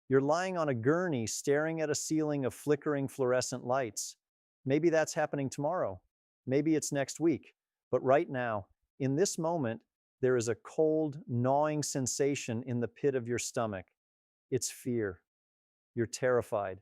You're lying on a gurney staring at a ceiling of flickering fluorescent lights. Maybe that's happening tomorrow. Maybe it's next week. But right now, in this moment, there is a cold, gnawing sensation in the pit of your stomach. It's fear. You're terrified.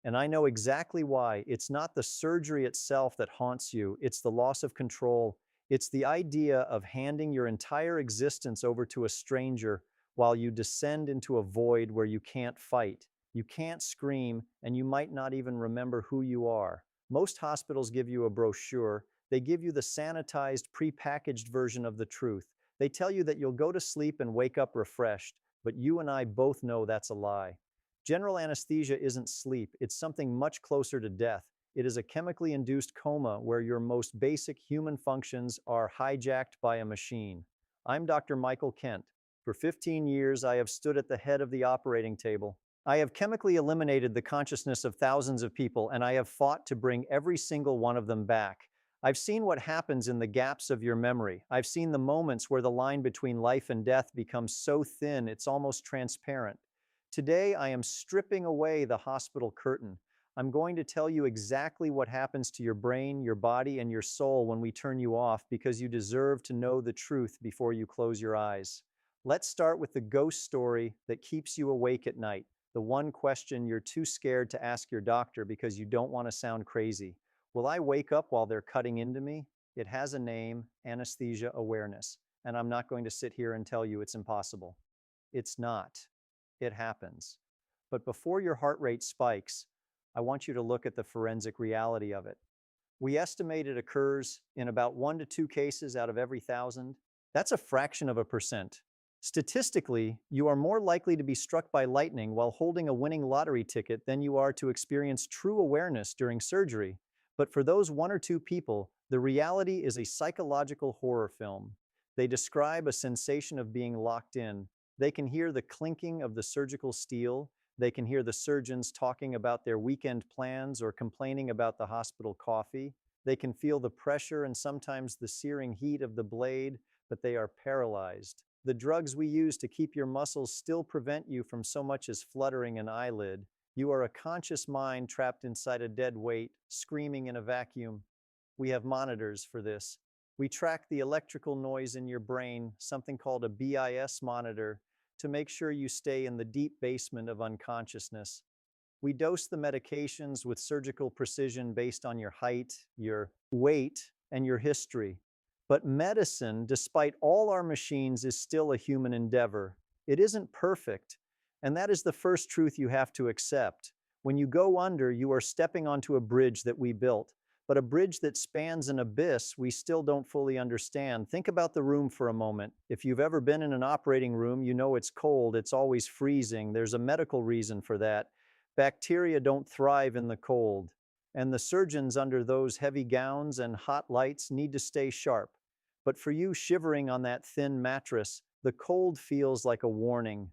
And I know exactly why. It's not the surgery itself that haunts you, it's the loss of control. It's the idea of handing your entire existence over to a stranger while you descend into a void where you can't fight, you can't scream, and you might not even remember who you are. Most hospitals give you a brochure. They give you the sanitized, prepackaged version of the truth. They tell you that you'll go to sleep and wake up refreshed, but you and I both know that's a lie. General anesthesia isn't sleep, it's something much closer to death. It is a chemically induced coma where your most basic human functions are hijacked by a machine. I'm Dr. Michael Kent. For 15 years, I have stood at the head of the operating table. I have chemically eliminated the consciousness of thousands of people, and I have fought to bring every single one of them back. I've seen what happens in the gaps of your memory. I've seen the moments where the line between life and death becomes so thin it's almost transparent. Today, I am stripping away the hospital curtain. I'm going to tell you exactly what happens to your brain, your body, and your soul when we turn you off because you deserve to know the truth before you close your eyes. Let's start with the ghost story that keeps you awake at night, the one question you're too scared to ask your doctor because you don't want to sound crazy. Will I wake up while they're cutting into me? It has a name, anesthesia awareness, and I'm not going to sit here and tell you it's impossible. It's not. It happens. But before your heart rate spikes, I want you to look at the forensic reality of it. We estimate it occurs in about 1 to 2 cases out of every 1,000. That's a fraction of a percent. Statistically, you are more likely to be struck by lightning while holding a winning lottery ticket than you are to experience true awareness during surgery. But for those 1 or 2 people, the reality is a psychological horror film. They describe a sensation of being locked in. They can hear the clinking of the surgical steel. They can hear the surgeons talking about their weekend plans or complaining about the hospital coffee. They can feel the pressure and sometimes the searing heat of the blade, but they are paralyzed. The drugs we use to keep your muscles still prevent you from so much as fluttering an eyelid. You are a conscious mind trapped inside a dead weight, screaming in a vacuum. We have monitors for this. We track the electrical noise in your brain, something called a BIS monitor, to make sure you stay in the deep basement of unconsciousness. We dose the medications with surgical precision based on your height, your weight, and your history. But medicine, despite all our machines, is still a human endeavor. It isn't perfect, and that is the first truth you have to accept. When you go under, you are stepping onto a bridge that we built, but a bridge that spans an abyss we still don't fully understand. Think about the room for a moment. If you've ever been in an operating room, you know it's cold, it's always freezing. There's a medical reason for that. Bacteria don't thrive in the cold, and the surgeons under those heavy gowns and hot lights need to stay sharp. But for you shivering on that thin mattress, the cold feels like a warning.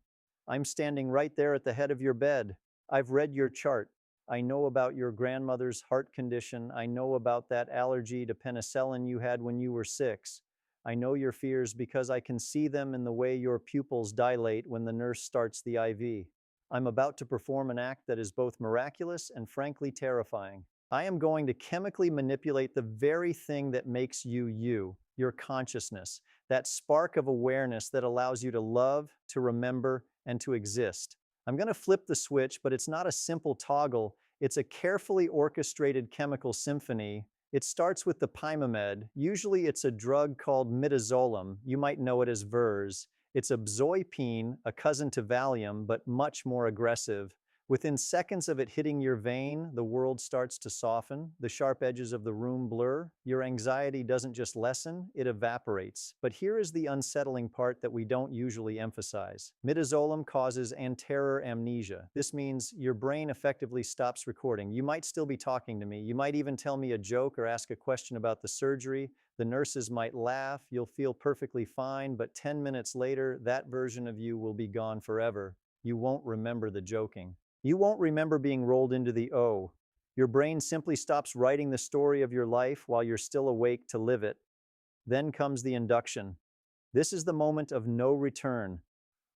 I'm standing right there at the head of your bed. I've read your chart. I know about your grandmother's heart condition. I know about that allergy to penicillin you had when you were 6. I know your fears because I can see them in the way your pupils dilate when the nurse starts the IV. I'm about to perform an act that is both miraculous and frankly terrifying. I am going to chemically manipulate the very thing that makes you you, your consciousness, that spark of awareness that allows you to love, to remember, and to exist. I'm going to flip the switch, but it's not a simple toggle. It's a carefully orchestrated chemical symphony. It starts with the pymamed. Usually it's a drug called midazolam. You might know it as VERS. It's a bzoypine, a cousin to Valium, but much more aggressive. Within seconds of it hitting your vein, the world starts to soften, the sharp edges of the room blur, your anxiety doesn't just lessen, it evaporates. But here is the unsettling part that we don't usually emphasize. Midazolam causes anteror amnesia. This means your brain effectively stops recording. You might still be talking to me, you might even tell me a joke or ask a question about the surgery. The nurses might laugh, you'll feel perfectly fine, but 10 minutes later, that version of you will be gone forever. You won't remember the joking. You won't remember being rolled into the O. Your brain simply stops writing the story of your life while you're still awake to live it. Then comes the induction. This is the moment of no return.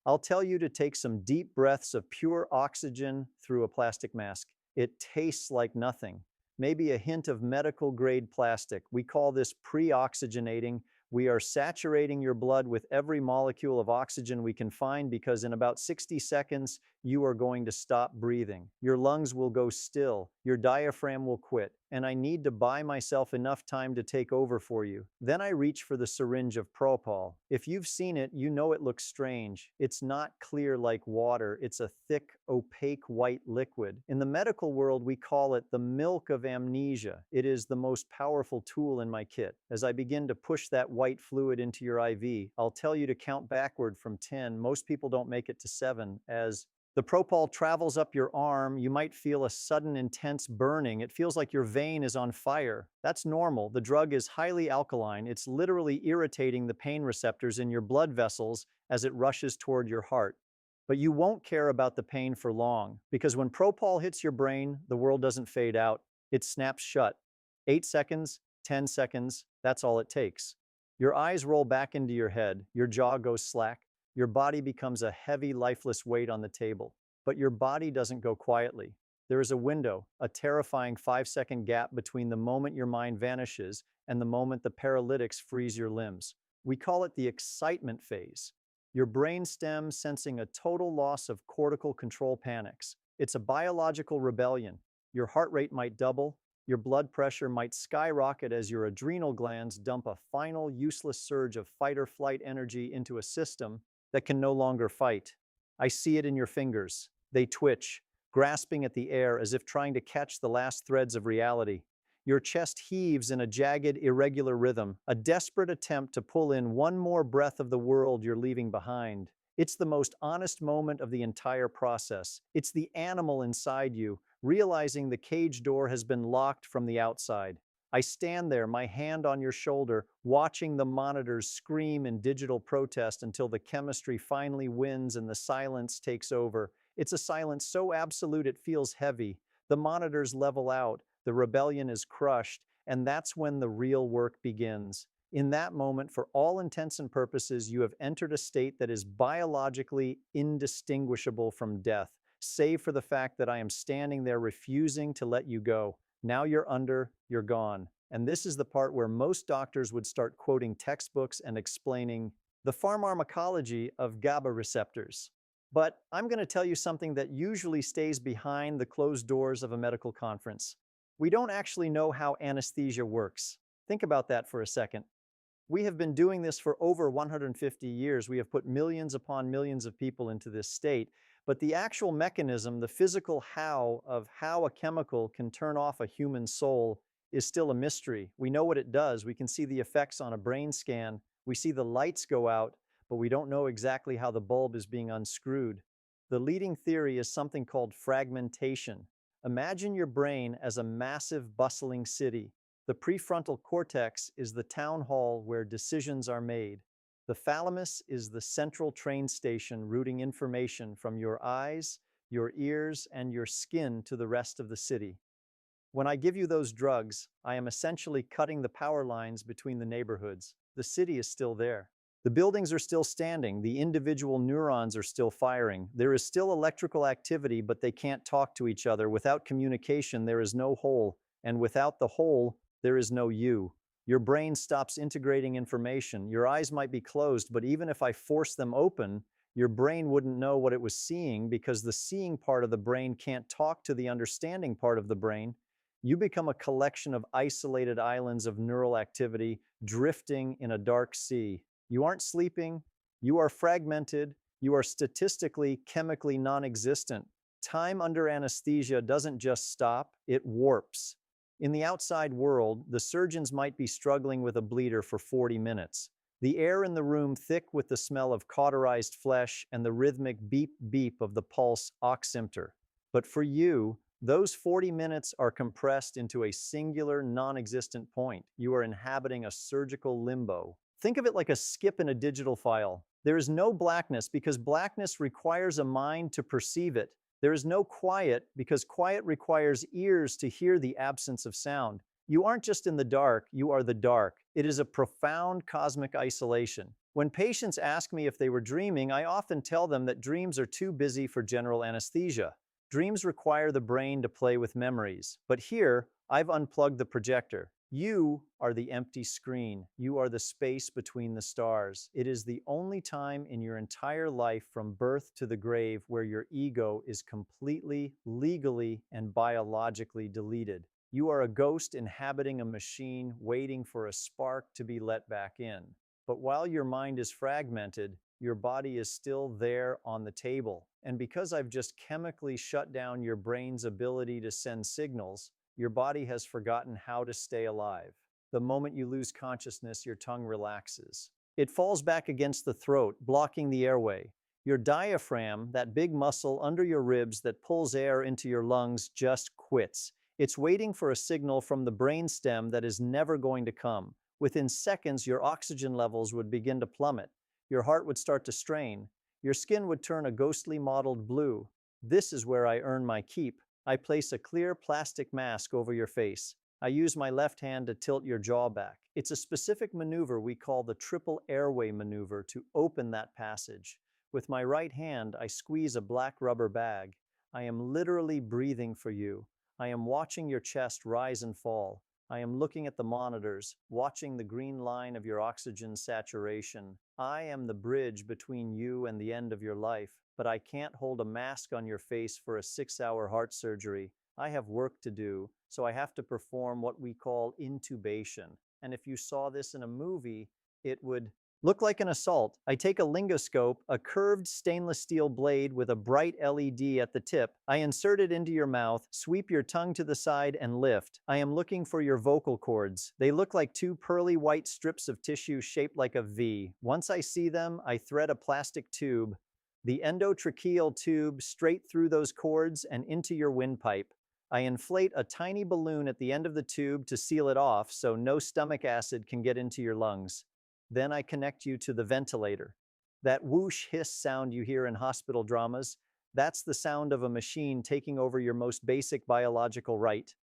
I'll tell you to take some deep breaths of pure oxygen through a plastic mask. It tastes like nothing. Maybe a hint of medical grade plastic. We call this pre-oxygenating. We are saturating your blood with every molecule of oxygen we can find because in about 60 seconds, you are going to stop breathing. Your lungs will go still. Your diaphragm will quit. And I need to buy myself enough time to take over for you. Then I reach for the syringe of propofol. If you've seen it, you know it looks strange. It's not clear like water. It's a thick, opaque white liquid. In the medical world, we call it the milk of amnesia. It is the most powerful tool in my kit. As I begin to push that white fluid into your IV, I'll tell you to count backward from 10. Most people don't make it to 7. As the propofol travels up your arm, you might feel a sudden intense burning. It feels like your vein is on fire. That's normal. The drug is highly alkaline. It's literally irritating the pain receptors in your blood vessels as it rushes toward your heart. But you won't care about the pain for long, because when propofol hits your brain, the world doesn't fade out. It snaps shut. 8 seconds, 10 seconds, that's all it takes. Your eyes roll back into your head. Your jaw goes slack. Your body becomes a heavy, lifeless weight on the table. But your body doesn't go quietly. There is a window, a terrifying 5-second gap between the moment your mind vanishes and the moment the paralytics freeze your limbs. We call it the excitement phase. Your brainstem sensing a total loss of cortical control panics. It's a biological rebellion. Your heart rate might double. Your blood pressure might skyrocket as your adrenal glands dump a final useless surge of fight or flight energy into a system that can no longer fight. I see it in your fingers. They twitch, grasping at the air as if trying to catch the last threads of reality. Your chest heaves in a jagged, irregular rhythm, a desperate attempt to pull in one more breath of the world you're leaving behind. It's the most honest moment of the entire process. It's the animal inside you, realizing the cage door has been locked from the outside. I stand there, my hand on your shoulder, watching the monitors scream in digital protest until the chemistry finally wins and the silence takes over. It's a silence so absolute it feels heavy. The monitors level out, the rebellion is crushed, and that's when the real work begins. In that moment, for all intents and purposes, you have entered a state that is biologically indistinguishable from death, save for the fact that I am standing there refusing to let you go. Now you're under, you're gone. And this is the part where most doctors would start quoting textbooks and explaining the pharmacology of GABA receptors. But I'm going to tell you something that usually stays behind the closed doors of a medical conference. We don't actually know how anesthesia works. Think about that for a second. We have been doing this for over 150 years. We have put millions upon millions of people into this state. But the actual mechanism, the physical how of how a chemical can turn off a human soul is still a mystery. We know what it does. We can see the effects on a brain scan. We see the lights go out, but we don't know exactly how the bulb is being unscrewed. The leading theory is something called fragmentation. Imagine your brain as a massive, bustling city. The prefrontal cortex is the town hall where decisions are made. The thalamus is the central train station routing information from your eyes, your ears, and your skin to the rest of the city. When I give you those drugs, I am essentially cutting the power lines between the neighborhoods. The city is still there. The buildings are still standing. The individual neurons are still firing. There is still electrical activity, but they can't talk to each other. Without communication, there is no whole. And without the whole, there is no you. Your brain stops integrating information. Your eyes might be closed, but even if I force them open, your brain wouldn't know what it was seeing because the seeing part of the brain can't talk to the understanding part of the brain. You become a collection of isolated islands of neural activity drifting in a dark sea. You aren't sleeping. You are fragmented. You are statistically, chemically non-existent. Time under anesthesia doesn't just stop, it warps. In the outside world, the surgeons might be struggling with a bleeder for 40 minutes. The air in the room thick with the smell of cauterized flesh and the rhythmic beep-beep of the pulse oximeter. But for you, those 40 minutes are compressed into a singular, non-existent point. You are inhabiting a surgical limbo. Think of it like a skip in a digital file. There is no blackness because blackness requires a mind to perceive it. There is no quiet because quiet requires ears to hear the absence of sound. You aren't just in the dark, you are the dark. It is a profound cosmic isolation. When patients ask me if they were dreaming, I often tell them that dreams are too busy for general anesthesia. Dreams require the brain to play with memories. But here, I've unplugged the projector. You are the empty screen. You are the space between the stars. It is the only time in your entire life from birth to the grave where your ego is completely, legally, and biologically deleted. You are a ghost inhabiting a machine waiting for a spark to be let back in. But while your mind is fragmented, your body is still there on the table. And because I've just chemically shut down your brain's ability to send signals, your body has forgotten how to stay alive. The moment you lose consciousness, your tongue relaxes. It falls back against the throat, blocking the airway. Your diaphragm, that big muscle under your ribs that pulls air into your lungs, just quits. It's waiting for a signal from the brainstem that is never going to come. Within seconds, your oxygen levels would begin to plummet. Your heart would start to strain. Your skin would turn a ghostly mottled blue. This is where I earn my keep. I place a clear plastic mask over your face. I use my left hand to tilt your jaw back. It's a specific maneuver we call the triple airway maneuver to open that passage. With my right hand, I squeeze a black rubber bag. I am literally breathing for you. I am watching your chest rise and fall. I am looking at the monitors, watching the green line of your oxygen saturation. I am the bridge between you and the end of your life, but I can't hold a mask on your face for a 6-hour heart surgery. I have work to do, so I have to perform what we call intubation. And if you saw this in a movie, it would look like an assault. I take a lingoscope, a curved stainless steel blade with a bright LED at the tip. I insert it into your mouth, sweep your tongue to the side, and lift. I am looking for your vocal cords. They look like two pearly white strips of tissue shaped like a V. Once I see them, I thread a plastic tube, the endotracheal tube, straight through those cords and into your windpipe. I inflate a tiny balloon at the end of the tube to seal it off so no stomach acid can get into your lungs. Then I connect you to the ventilator. That whoosh hiss sound you hear in hospital dramas, that's the sound of a machine taking over your most basic biological right.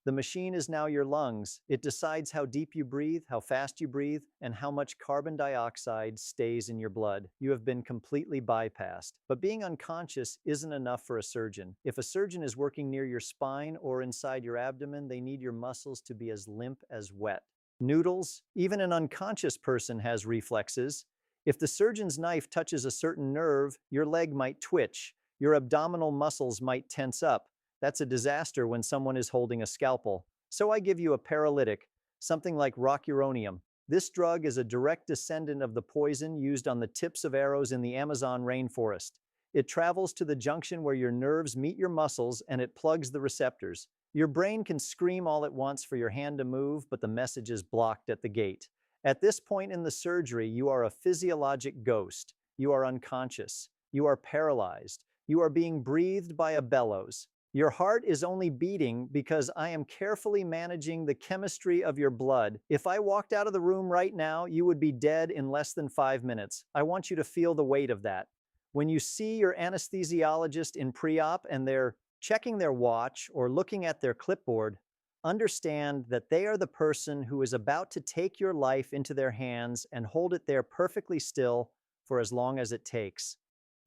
The machine is now your lungs. It decides how deep you breathe, how fast you breathe, and how much carbon dioxide stays in your blood. You have been completely bypassed. But being unconscious isn't enough for a surgeon. If a surgeon is working near your spine or inside your abdomen, they need your muscles to be as limp as wet. Noodles, even an unconscious person has reflexes. If the surgeon's knife touches a certain nerve, your leg might twitch. Your abdominal muscles might tense up. That's a disaster when someone is holding a scalpel. So I give you a paralytic, something like rocuronium. This drug is a direct descendant of the poison used on the tips of arrows in the Amazon rainforest. It travels to the junction where your nerves meet your muscles and it plugs the receptors. Your brain can scream all it wants for your hand to move, but the message is blocked at the gate. At this point in the surgery, you are a physiologic ghost. You are unconscious. You are paralyzed. You are being breathed by a bellows. Your heart is only beating because I am carefully managing the chemistry of your blood. If I walked out of the room right now, you would be dead in less than 5 minutes. I want you to feel the weight of that. When you see your anesthesiologist in pre-op and they're checking their watch or looking at their clipboard, understand that they are the person who is about to take your life into their hands and hold it there perfectly still for as long as it takes.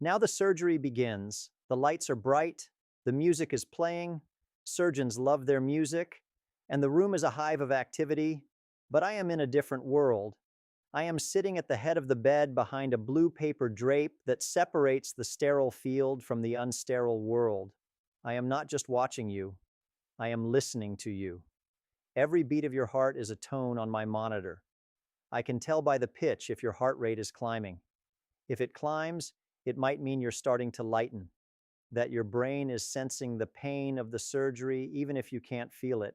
Now the surgery begins. The lights are bright, the music is playing, surgeons love their music, and the room is a hive of activity, but I am in a different world. I am sitting at the head of the bed behind a blue paper drape that separates the sterile field from the unsterile world. I am not just watching you, I am listening to you. Every beat of your heart is a tone on my monitor. I can tell by the pitch if your heart rate is climbing. If it climbs, it might mean you're starting to lighten, that your brain is sensing the pain of the surgery even if you can't feel it.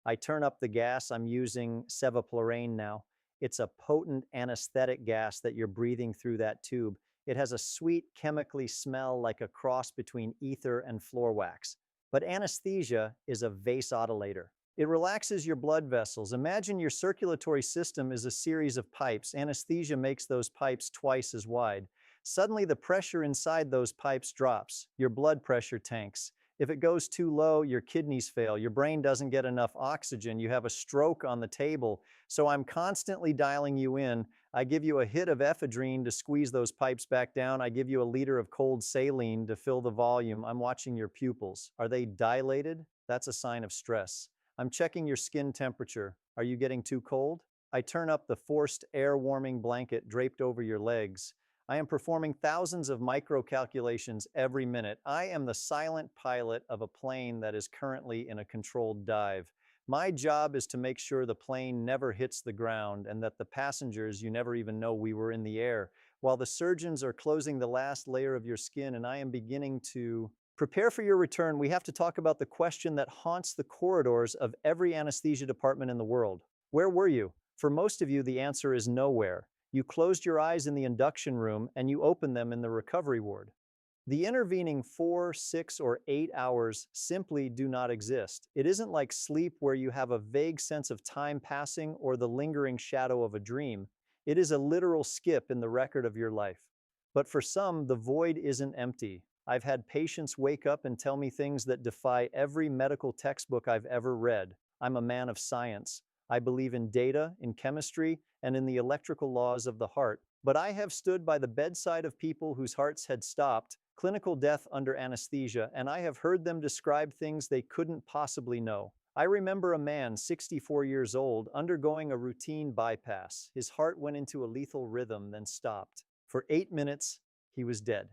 I turn up the gas. I'm using sevoflurane now. It's a potent anesthetic gas that you're breathing through that tube. It has a sweet chemically smell like a cross between ether and floor wax. But anesthesia is a vasodilator. It relaxes your blood vessels. Imagine your circulatory system is a series of pipes. Anesthesia makes those pipes twice as wide. Suddenly the pressure inside those pipes drops. Your blood pressure tanks. If it goes too low, your kidneys fail, your brain doesn't get enough oxygen, you have a stroke on the table. So I'm constantly dialing you in. I give you a hit of ephedrine to squeeze those pipes back down. I give you a liter of cold saline to fill the volume. I'm watching your pupils. Are they dilated? That's a sign of stress. I'm checking your skin temperature. Are you getting too cold? I turn up the forced air warming blanket draped over your legs. I am performing thousands of micro calculations every minute. I am the silent pilot of a plane that is currently in a controlled dive. My job is to make sure the plane never hits the ground and that the passengers, you never even know we were in the air, while the surgeons are closing the last layer of your skin and I am beginning to prepare for your return. We have to talk about the question that haunts the corridors of every anesthesia department in the world. Where were you? For most of you, the answer is nowhere. You closed your eyes in the induction room and you opened them in the recovery ward. The intervening 4, 6, or 8 hours simply do not exist. It isn't like sleep where you have a vague sense of time passing or the lingering shadow of a dream. It is a literal skip in the record of your life. But for some, the void isn't empty. I've had patients wake up and tell me things that defy every medical textbook I've ever read. I'm a man of science. I believe in data, in chemistry, and in the electrical laws of the heart. But I have stood by the bedside of people whose hearts had stopped, clinical death under anesthesia, and I have heard them describe things they couldn't possibly know. I remember a man, 64 years old, undergoing a routine bypass. His heart went into a lethal rhythm, then stopped. For 8 minutes, he was dead.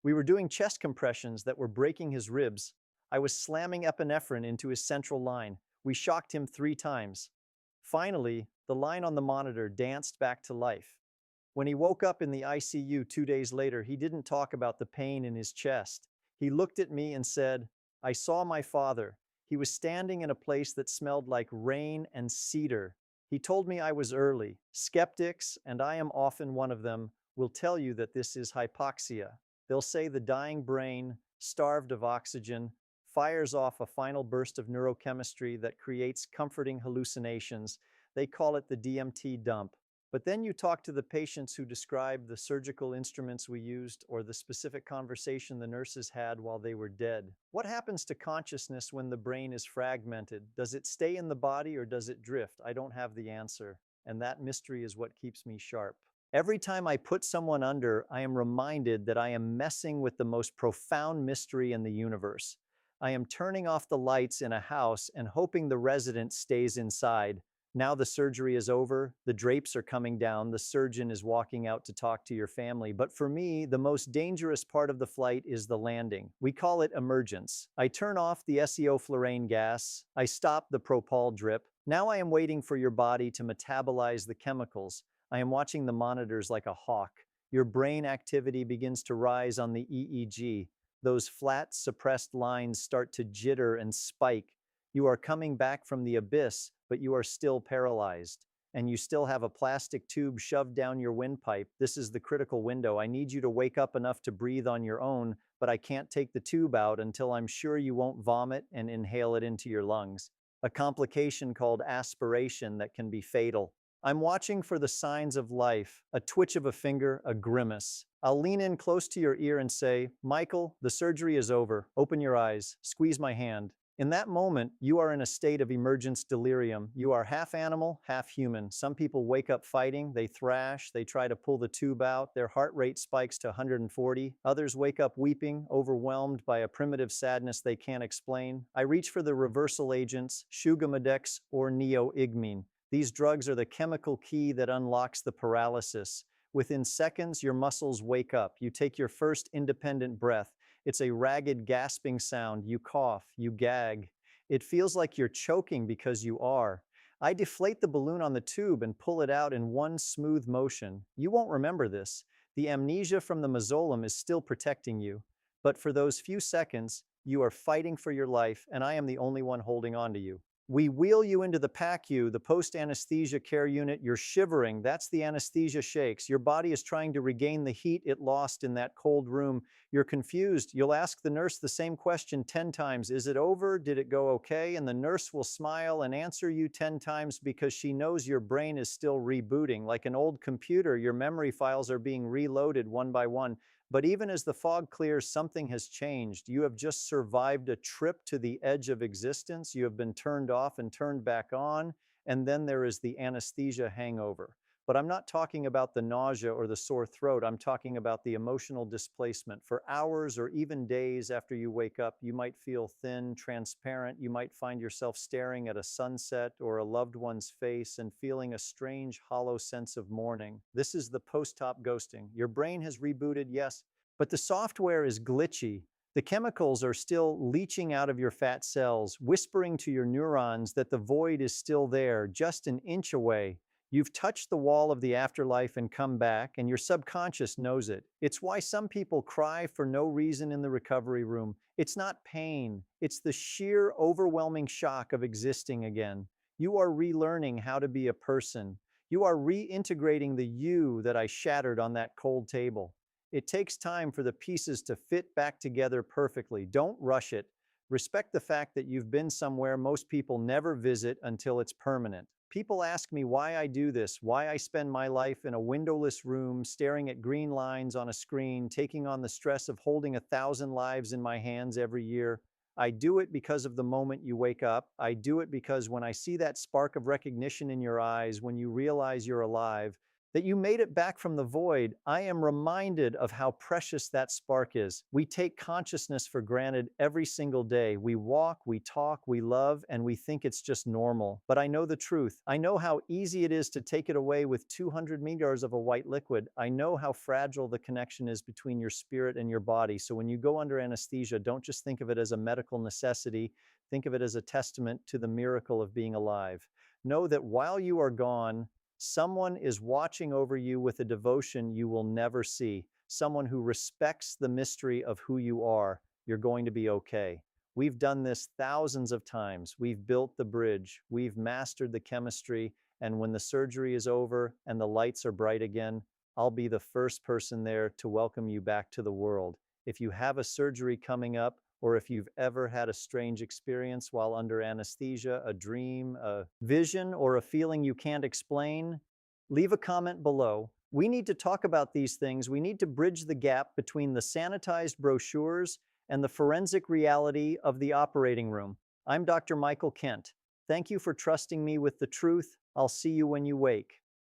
We were doing chest compressions that were breaking his ribs. I was slamming epinephrine into his central line. We shocked him 3 times. Finally, the line on the monitor danced back to life. When he woke up in the ICU 2 days later, he didn't talk about the pain in his chest. He looked at me and said, "I saw my father. He was standing in a place that smelled like rain and cedar. He told me I was early. Skeptics, and I am often one of them, will tell you that this is hypoxia. They'll say the dying brain, starved of oxygen, fires off a final burst of neurochemistry that creates comforting hallucinations. They call it the DMT dump. But then you talk to the patients who describe the surgical instruments we used or the specific conversation the nurses had while they were dead. What happens to consciousness when the brain is fragmented? Does it stay in the body or does it drift? I don't have the answer. And that mystery is what keeps me sharp. Every time I put someone under, I am reminded that I am messing with the most profound mystery in the universe. I am turning off the lights in a house and hoping the resident stays inside. Now the surgery is over, the drapes are coming down, the surgeon is walking out to talk to your family. But for me, the most dangerous part of the flight is the landing. We call it emergence. I turn off the SEO-fluorane gas. I stop the propol drip. Now I am waiting for your body to metabolize the chemicals. I am watching the monitors like a hawk. Your brain activity begins to rise on the EEG. Those flat, suppressed lines start to jitter and spike. You are coming back from the abyss, but you are still paralyzed. And you still have a plastic tube shoved down your windpipe. This is the critical window. I need you to wake up enough to breathe on your own, but I can't take the tube out until I'm sure you won't vomit and inhale it into your lungs. A complication called aspiration that can be fatal. I'm watching for the signs of life, a twitch of a finger, a grimace. I'll lean in close to your ear and say, "Michael, the surgery is over. Open your eyes. Squeeze my hand." In that moment, you are in a state of emergence delirium. You are half animal, half human. Some people wake up fighting, they thrash, they try to pull the tube out, their heart rate spikes to 140. Others wake up weeping, overwhelmed by a primitive sadness they can't explain. I reach for the reversal agents, Sugamadex or neoigmine. These drugs are the chemical key that unlocks the paralysis. Within seconds, your muscles wake up. You take your first independent breath. It's a ragged, gasping sound. You cough, you gag. It feels like you're choking because you are. I deflate the balloon on the tube and pull it out in one smooth motion. You won't remember this. The amnesia from the mausoleum is still protecting you. But for those few seconds, you are fighting for your life, and I am the only one holding on to you. We wheel you into the PACU, the post-anesthesia care unit. You're shivering. That's the anesthesia shakes. Your body is trying to regain the heat it lost in that cold room. You're confused. You'll ask the nurse the same question 10 times. Is it over? Did it go okay? And the nurse will smile and answer you 10 times because she knows your brain is still rebooting. Like an old computer, your memory files are being reloaded one by one. But even as the fog clears, something has changed. You have just survived a trip to the edge of existence. You have been turned off and turned back on. And then there is the anesthesia hangover. But I'm not talking about the nausea or the sore throat. I'm talking about the emotional displacement. For hours or even days after you wake up, you might feel thin, transparent. You might find yourself staring at a sunset or a loved one's face and feeling a strange, hollow sense of mourning. This is the post-op ghosting. Your brain has rebooted, yes, but the software is glitchy. The chemicals are still leaching out of your fat cells, whispering to your neurons that the void is still there, just an inch away. You've touched the wall of the afterlife and come back, and your subconscious knows it. It's why some people cry for no reason in the recovery room. It's not pain, it's the sheer overwhelming shock of existing again. You are relearning how to be a person. You are reintegrating the you that I shattered on that cold table. It takes time for the pieces to fit back together perfectly. Don't rush it. Respect the fact that you've been somewhere most people never visit until it's permanent. People ask me why I do this, why I spend my life in a windowless room, staring at green lines on a screen, taking on the stress of holding 1,000 lives in my hands every year. I do it because of the moment you wake up. I do it because when I see that spark of recognition in your eyes, when you realize you're alive, that you made it back from the void, I am reminded of how precious that spark is. We take consciousness for granted every single day. We walk, we talk, we love, and we think it's just normal. But I know the truth. I know how easy it is to take it away with 200 meters of a white liquid. I know how fragile the connection is between your spirit and your body. So when you go under anesthesia, don't just think of it as a medical necessity. Think of it as a testament to the miracle of being alive. Know that while you are gone, someone is watching over you with a devotion you will never see. Someone who respects the mystery of who you are. You're going to be okay. We've done this thousands of times. We've built the bridge. We've mastered the chemistry. And when the surgery is over and the lights are bright again, I'll be the first person there to welcome you back to the world. If you have a surgery coming up, or if you've ever had a strange experience while under anesthesia, a dream, a vision, or a feeling you can't explain, leave a comment below. We need to talk about these things. We need to bridge the gap between the sanitized brochures and the forensic reality of the operating room. I'm Dr. Michael Kent. Thank you for trusting me with the truth. I'll see you when you wake.